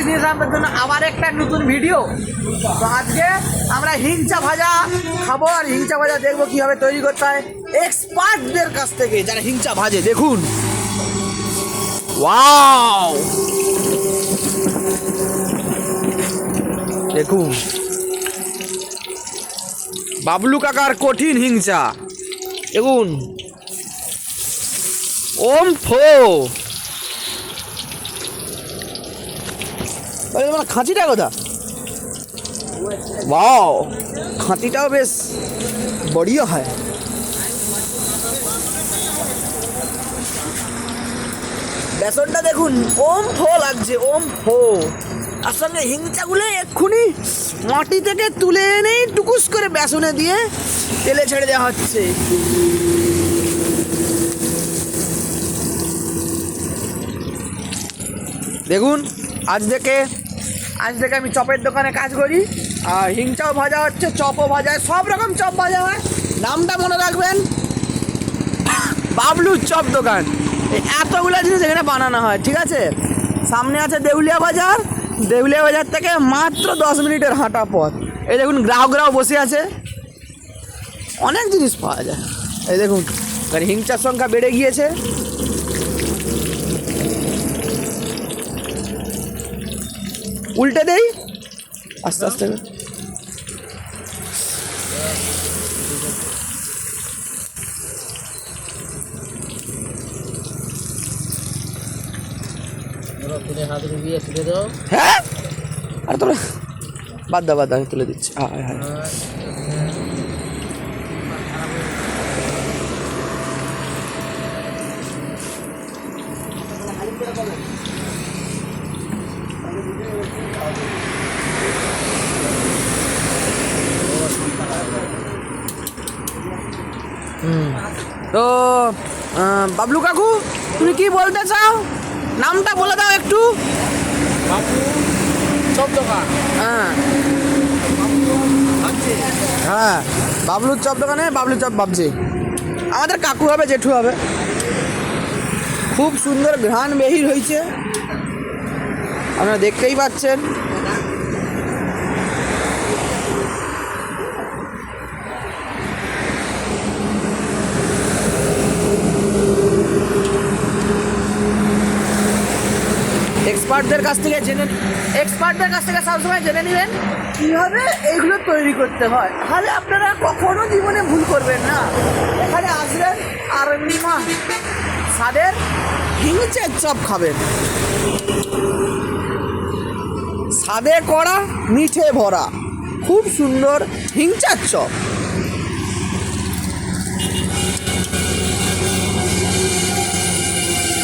Guys, নিয়ে আপনাদের জন্য আবার একটা নতুন ভিডিও। তো আজকে আমরা হিংচা ভাজা খাবো আর হিংচা ভাজা দেখবো কিভাবে তৈরি করতে হয় এক্সপার্টদের কাছ থেকে, যারা হিংচা ভাজে। দেখুন, ওয়াও, দেখুন বাবলু কাকার কঠিন হিংচা। দেখুন, ওম ফো, খাঁচিটা কোথা? ওয়াও, খাঁচিটাও বেশ বড়িও হয়। বেসনটা দেখুন ওম ফো লাগছে, ওম ফো। আর সঙ্গে হিংচাগুলো এক্ষুনি মাটি থেকে তুলে এনেই টুকুস করে বেসনে দিয়ে তেলে ছেড়ে দেওয়া হচ্ছে। দেখুন, আজ থেকে আমি চপের দোকানে কাজ করি, আর হিংচাও ভাজা হচ্ছে, চপও ভাজা হয়, সব রকম চপ ভাজা হয়। নামটা মনে রাখবেন, বাবলুর চপ দোকান। এতগুলো জিনিস এখানে বানানো হয়, ঠিক আছে। সামনে আছে দেউলিয়া বাজার, দেউলিয়া বাজার থেকে মাত্র 10 মিনিটের হাঁটা পথ। এই দেখুন, গ্রাহকরাও বসে আছে, অনেক জিনিস পাওয়া যায়। এই দেখুন, হিংচার সংখ্যা বেড়ে গিয়েছে। উল্টে দেই আস্তে আস্তে। হ্যাঁ, আর তোরা বাদ দাও, আমি তুলে দিচ্ছি। তো বাবলু কাকু, তুমি কি বলতে চাও? নামটা বলে দাও একটু। চপ দোকান। হ্যাঁ, বাবলুর চপ দোকানে বাবলু চপ ভাবছি। আমাদের কাকু হবে, জেঠু হবে। খুব সুন্দর ঘ্রাণ বেহির হয়েছে, আপনারা দেখতেই পাচ্ছেন। এক্সপার্টদের কাছ থেকে সবসময় জেনে নেবেন কীভাবে এইগুলো তৈরি করতে হয়, তাহলে আপনারা কখনো জীবনে ভুল করবেন না। এখানে আসবেন আর স্বাদের হিংচের চপ খাবেন, স্বাদে কড়া মিঠে ভরা, খুব সুন্দর হিংচার চপ।